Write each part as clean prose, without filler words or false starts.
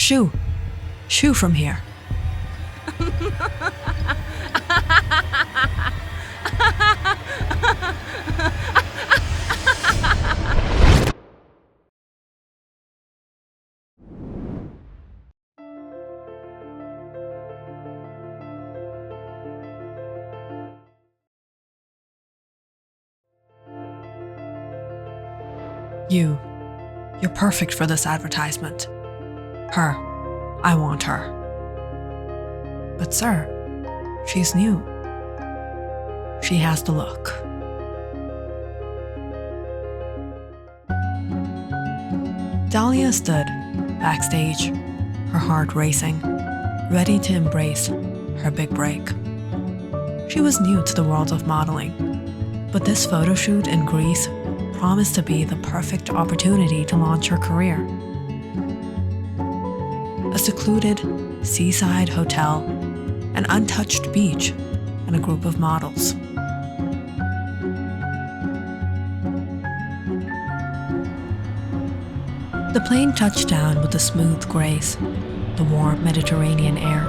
Shoo! Shoo from here! You're perfect for this advertisement. Her. I want her. But sir, she's new. She has the look. Dahlia stood backstage, her heart racing, ready to embrace her big break. She was new to the world of modeling, but this photo shoot in Greece promised to be the perfect opportunity to launch her career. A secluded seaside hotel, an untouched beach, and a group of models. The plane touched down with a smooth grace, the warm Mediterranean air.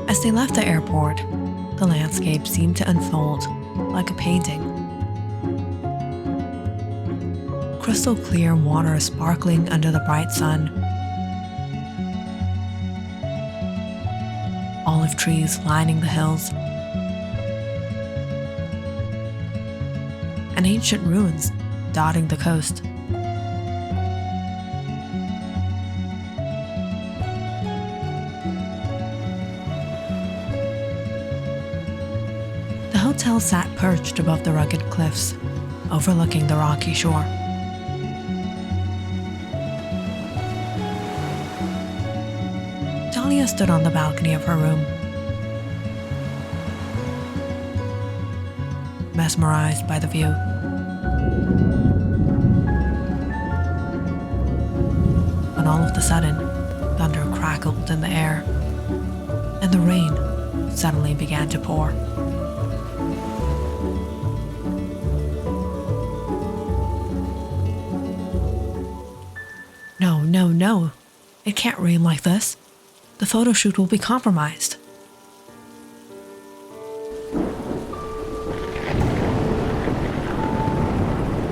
As they left the airport, the landscape seemed to unfold like a painting. Crystal clear water sparkling under the bright sun. Olive trees lining the hills. And ancient ruins dotting the coast. The hotel sat perched above the rugged cliffs, overlooking the rocky shore. Dahlia stood on the balcony of her room, mesmerized by the view. When all of a sudden, thunder crackled in the air, and the rain suddenly began to pour. No. It can't rain like this. The photo shoot will be compromised.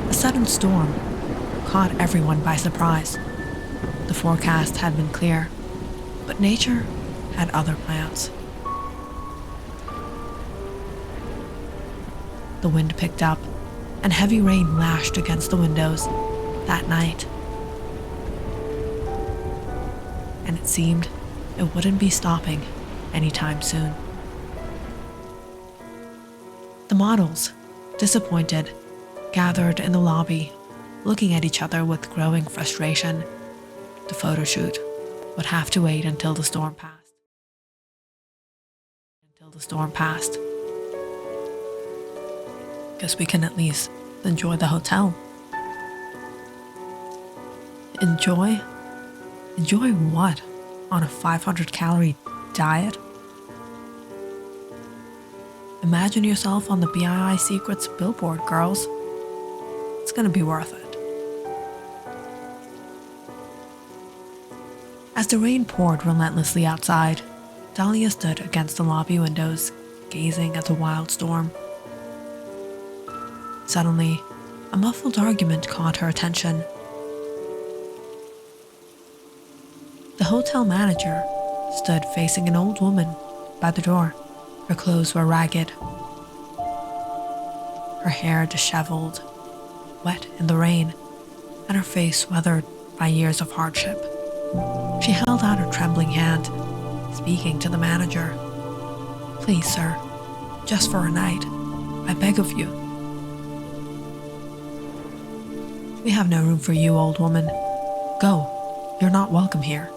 A sudden storm caught everyone by surprise. The forecast had been clear, but nature had other plans. The wind picked up, and heavy rain lashed against the windows that night. And it seemed it wouldn't be stopping anytime soon. The models, disappointed, gathered in the lobby, looking at each other with growing frustration. The photo shoot would have to wait until the storm passed. Guess we can at least enjoy the hotel. Enjoy? Enjoy what? On a 500-calorie diet? Imagine yourself on the BII Secrets billboard, girls. It's gonna be worth it. As the rain poured relentlessly outside, Dahlia stood against the lobby windows, gazing at the wild storm. Suddenly, a muffled argument caught her attention. The hotel manager stood facing an old woman by the door. Her clothes were ragged, her hair disheveled, wet in the rain, and her face weathered by years of hardship. She held out her trembling hand, speaking to the manager. "Please, sir, just for a night, I beg of you." "We have no room for you, old woman. Go, you're not welcome here."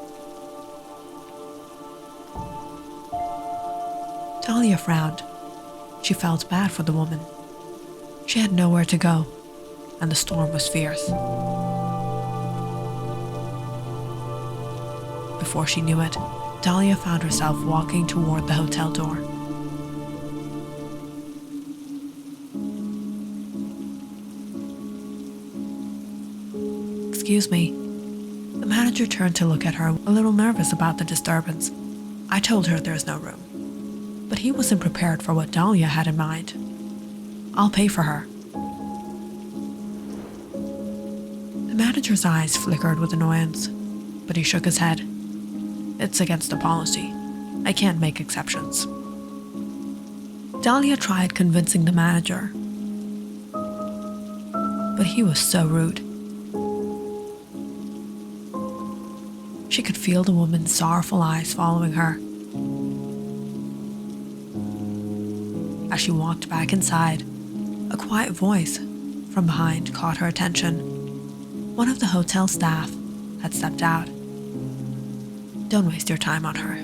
Dahlia frowned. She felt bad for the woman. She had nowhere to go, and the storm was fierce. Before she knew it, Dahlia found herself walking toward the hotel door. Excuse me. The manager turned to look at her, a little nervous about the disturbance. I told her there's no room. But he wasn't prepared for what Dahlia had in mind. I'll pay for her. The manager's eyes flickered with annoyance, but he shook his head. It's against the policy. I can't make exceptions. Dahlia tried convincing the manager, but he was so rude. She could feel the woman's sorrowful eyes following her. As she walked back inside, a quiet voice from behind caught her attention. One of the hotel staff had stepped out. Don't waste your time on her.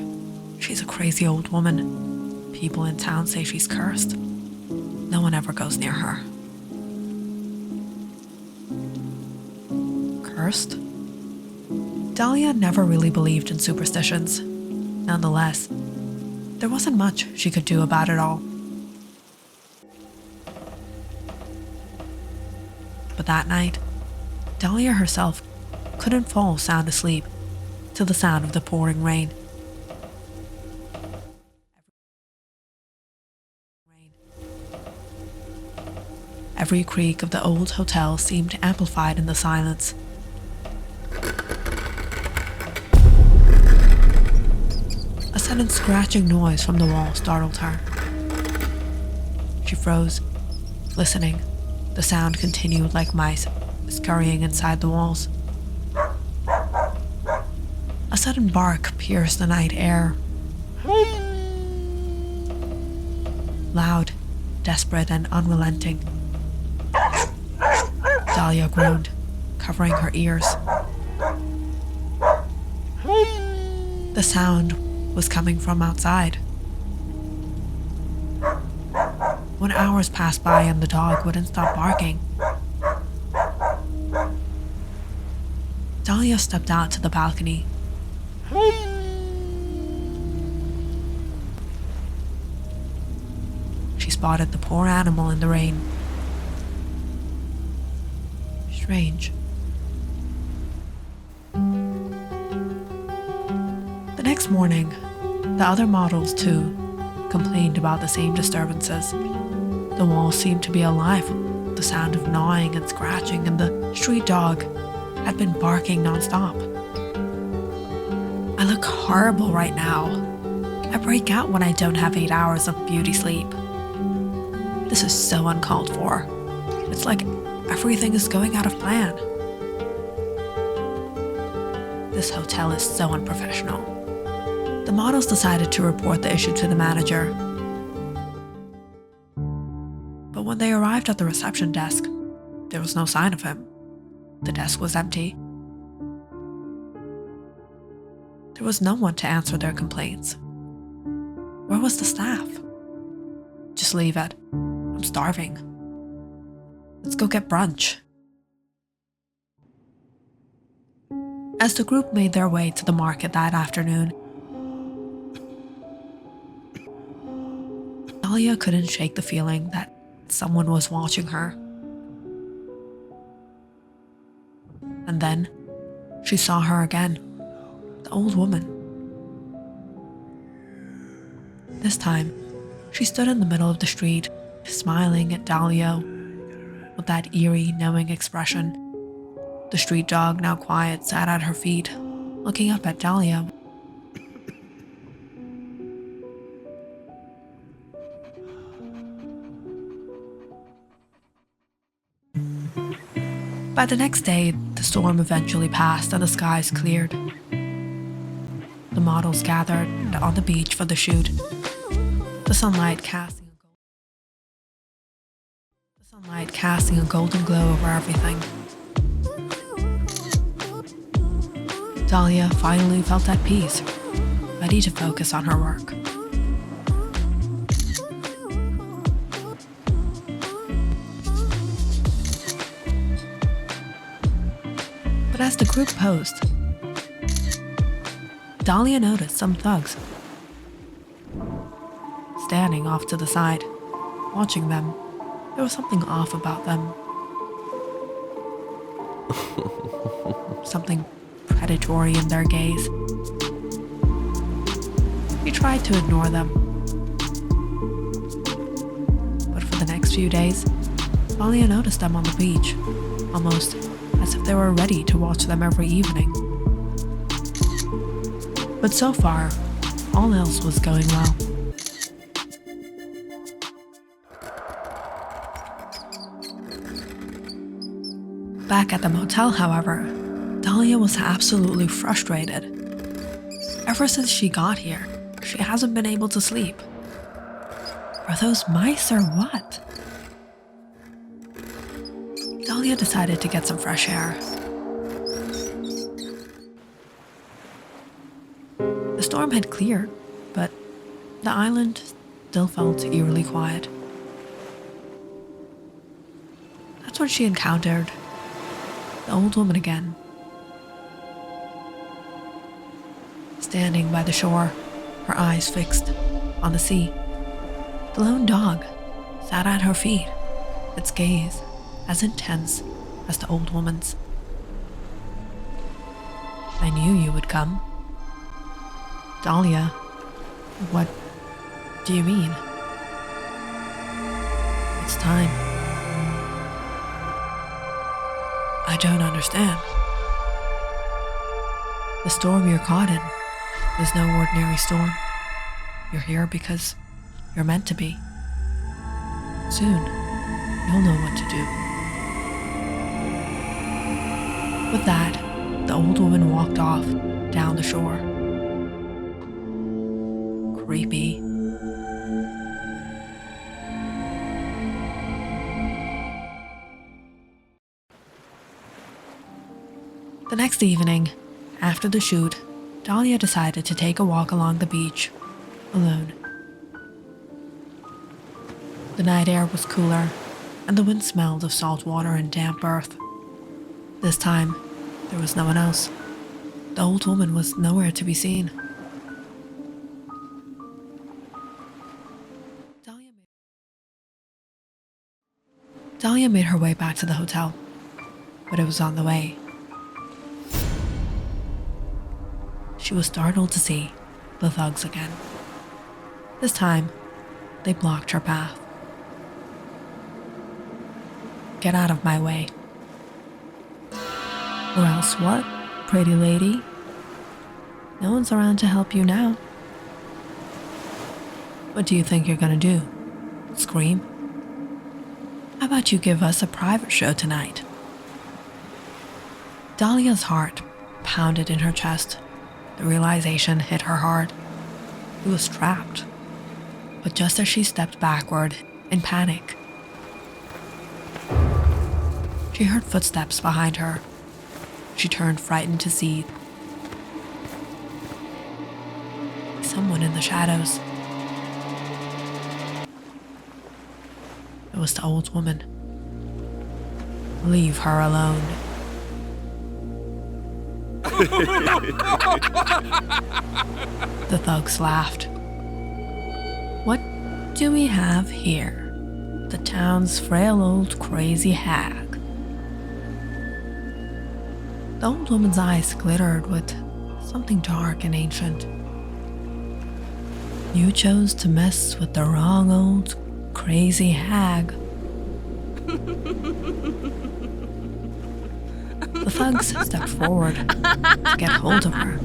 She's a crazy old woman. People in town say she's cursed. No one ever goes near her. Cursed? Dahlia never really believed in superstitions. Nonetheless, there wasn't much she could do about it all. But that night, Dahlia herself couldn't fall sound asleep to the sound of the pouring rain. Every creak of the old hotel seemed amplified in the silence. A sudden scratching noise from the wall startled her. She froze, listening. The sound continued like mice scurrying inside the walls. A sudden bark pierced the night air. Loud, desperate, and unrelenting. Dahlia groaned, covering her ears. The sound was coming from outside. When hours passed by and the dog wouldn't stop barking, Dahlia stepped out to the balcony. She spotted the poor animal in the rain. Strange. The next morning, the other models too complained about the same disturbances. The walls seemed to be alive with the sound of gnawing and scratching, and the street dog had been barking nonstop. I look horrible right now. I break out when I don't have 8 hours of beauty sleep. This is so uncalled for. It's like everything is going out of plan. This hotel is so unprofessional. The models decided to report the issue to the manager. But when they arrived at the reception desk, there was no sign of him. The desk was empty. There was no one to answer their complaints. Where was the staff? Just leave it. I'm starving. Let's go get brunch. As the group made their way to the market that afternoon, Dahlia couldn't shake the feeling that someone was watching her. And then she saw her again, the old woman. This time, she stood in the middle of the street, smiling at Dahlia with that eerie, knowing expression. The street dog, now quiet, sat at her feet, looking up at Dahlia. By the next day, the storm eventually passed and the skies cleared. The models gathered on the beach for the shoot, the sunlight casting a golden glow over everything. Dahlia finally felt at peace, ready to focus on her work. But as the group posed, Dahlia noticed some thugs standing off to the side, watching them. There was something off about them. something predatory in their gaze. She tried to ignore them, but for the next few days, Dahlia noticed them on the beach, almost as if they were ready to watch them every evening. But so far, all else was going well. Back at the motel, however, Dahlia was absolutely frustrated. Ever since she got here, she hasn't been able to sleep. Are those mice or what? Dahlia decided to get some fresh air. The storm had cleared, but the island still felt eerily quiet. That's when she encountered the old woman again. Standing by the shore, her eyes fixed on the sea, the lone dog sat at her feet, its gaze as intense as the old woman's. "I knew you would come." "Dahlia, what do you mean?" "It's time." "I don't understand." "The storm you're caught in is no ordinary storm. You're here because you're meant to be. Soon, you'll know what to do." With that, the old woman walked off down the shore. Creepy. The next evening, after the shoot, Dahlia decided to take a walk along the beach, alone. The night air was cooler, and the wind smelled of salt water and damp earth. This time, there was no one else. The old woman was nowhere to be seen. Dahlia made her way back to the hotel, but it was on the way. She was startled to see the thugs again. This time, they blocked her path. "Get out of my way." "Or else what, pretty lady? No one's around to help you now." "What do you think you're gonna do? Scream? How about you give us a private show tonight?" Dahlia's heart pounded in her chest. The realization hit her hard. She was trapped. But just as she stepped backward in panic, she heard footsteps behind her. She turned frightened to see someone in the shadows. It was the old woman. "Leave her alone." The thugs laughed. "What do we have here? The town's frail old crazy hag." The old woman's eyes glittered with something dark and ancient. "You chose to mess with the wrong old crazy hag." The thugs stepped forward to get hold of her.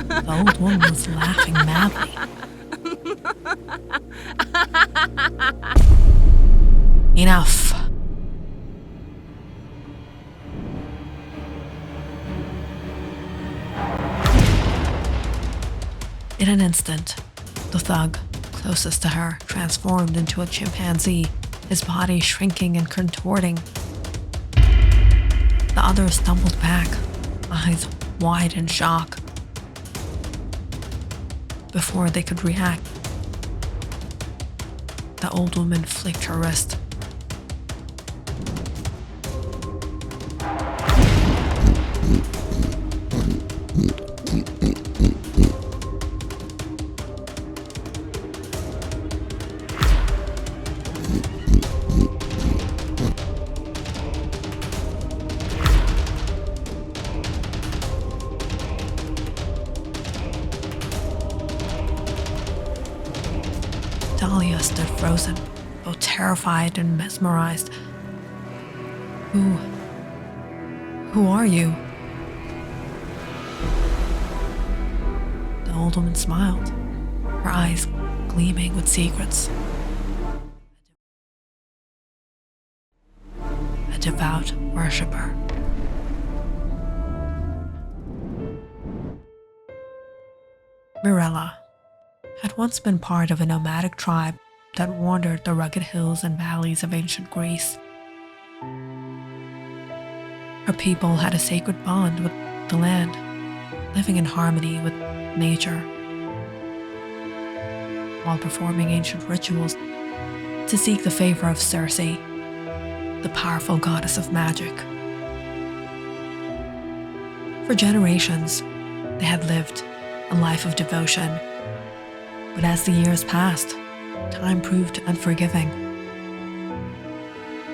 The old woman was laughing madly. "Enough." In an instant, the thug closest to her transformed into a chimpanzee, his body shrinking and contorting. The others stumbled back, eyes wide in shock. Before they could react, the old woman flicked her wrist. Dahlia stood frozen, both terrified and mesmerized. Who are you? The old woman smiled, her eyes gleaming with secrets. A devout worshipper. Mirella had once been part of a nomadic tribe that wandered the rugged hills and valleys of ancient Greece. Her people had a sacred bond with the land, living in harmony with nature, while performing ancient rituals to seek the favor of Circe, the powerful goddess of magic. For generations, they had lived a life of devotion, but as the years passed, time proved unforgiving.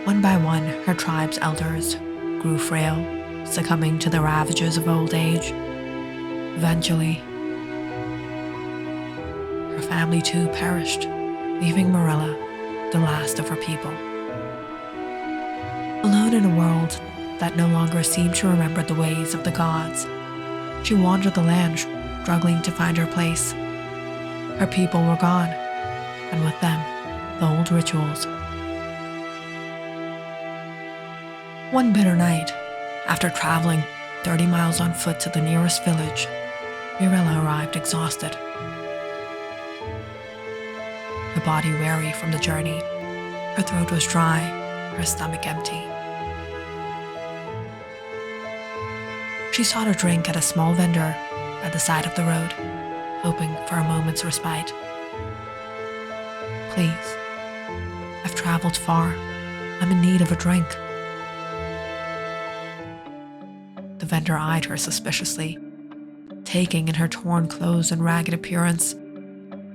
One by one, her tribe's elders grew frail, succumbing to the ravages of old age. Eventually, her family too perished, leaving Mirella the last of her people. Alone in a world that no longer seemed to remember the ways of the gods, she wandered the land, struggling to find her place. Her people were gone, and with them, the old rituals. One bitter night, after traveling 30 miles on foot to the nearest village, Mirella arrived exhausted. Her body weary from the journey, her throat was dry, her stomach empty. She sought a drink at a small vendor by the side of the road, hoping for a moment's respite. "Please, I've traveled far. I'm in need of a drink." The vendor eyed her suspiciously, taking in her torn clothes and ragged appearance.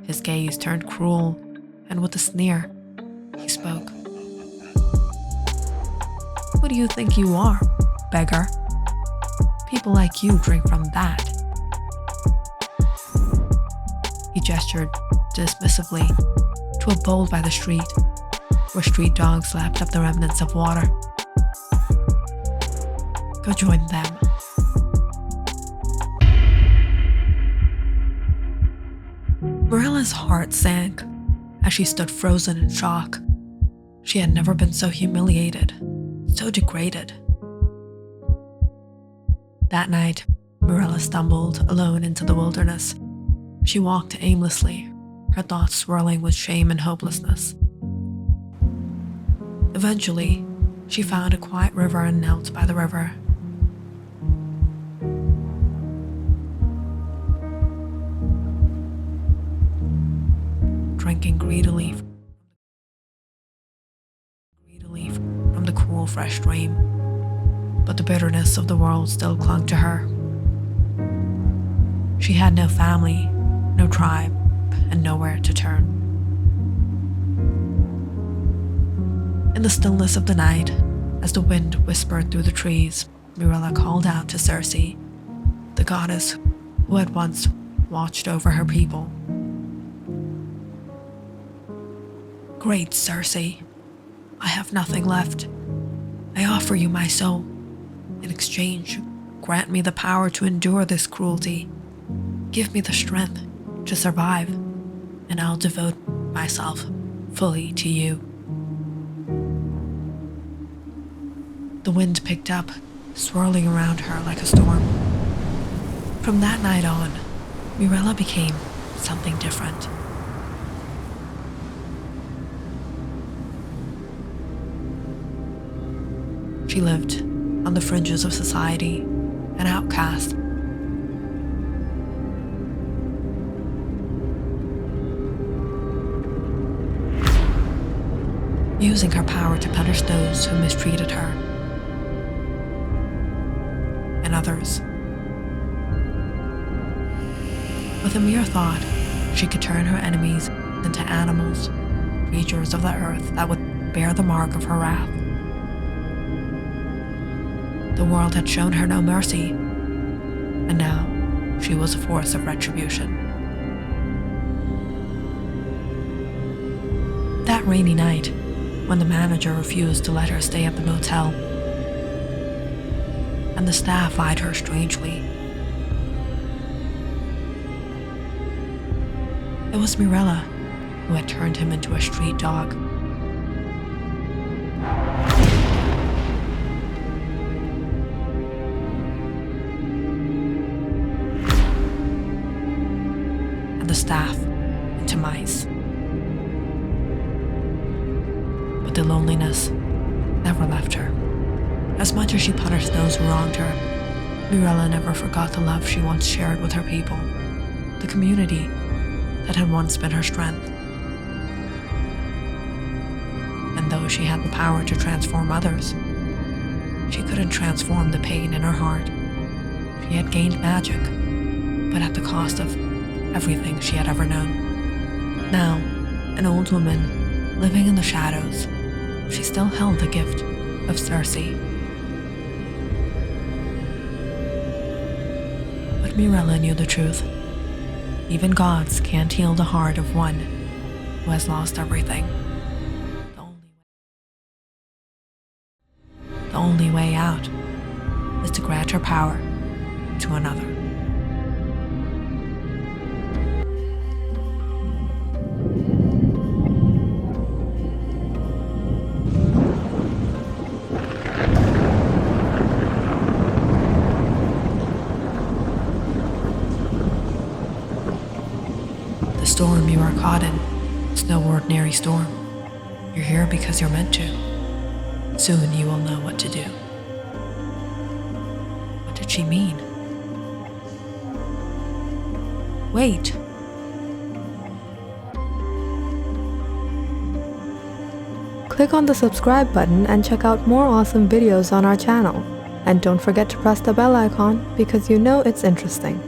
His gaze turned cruel, and with a sneer, he spoke. "Who do you think you are, beggar? People like you drink from that." He gestured dismissively to a bowl by the street, where street dogs lapped up the remnants of water. "Go join them." Mirella's heart sank as she stood frozen in shock. She had never been so humiliated, so degraded. That night, Mirella stumbled alone into the wilderness. She walked aimlessly, her thoughts swirling with shame and hopelessness. Eventually, she found a quiet river and knelt by the river. Drinking greedily from the cool, fresh stream, but the bitterness of the world still clung to her. She had no family, no tribe, and nowhere to turn. In the stillness of the night, as the wind whispered through the trees, Mirella called out to Circe, the goddess who had once watched over her people. "Great Circe, I have nothing left. I offer you my soul. In exchange, grant me the power to endure this cruelty. Give me the strength to survive, and I'll devote myself fully to you." The wind picked up, swirling around her like a storm. From that night on, Mirella became something different. She lived on the fringes of society, an outcast. Using her power to punish those who mistreated her and others. With a mere thought, she could turn her enemies into animals, creatures of the earth that would bear the mark of her wrath. The world had shown her no mercy, and now she was a force of retribution. That rainy night, when the manager refused to let her stay at the motel, and the staff eyed her strangely, it was Mirella who had turned him into a street dog. And the staff into mice. But the loneliness never left her. As much as she punished those who wronged her, Mirella never forgot the love she once shared with her people, the community that had once been her strength. And though she had the power to transform others, she couldn't transform the pain in her heart. She had gained magic, but at the cost of everything she had ever known. Now, an old woman living in the shadows, she still held the gift of Circe. But Mirella knew the truth. Even gods can't heal the heart of one who has lost everything. The only way out is to grant her power to another. The storm you are caught in is no ordinary storm. You're here because you're meant to. Soon you will know what to do. What did she mean? Wait. Click on the subscribe button and check out more awesome videos on our channel. And don't forget to press the bell icon because you know it's interesting.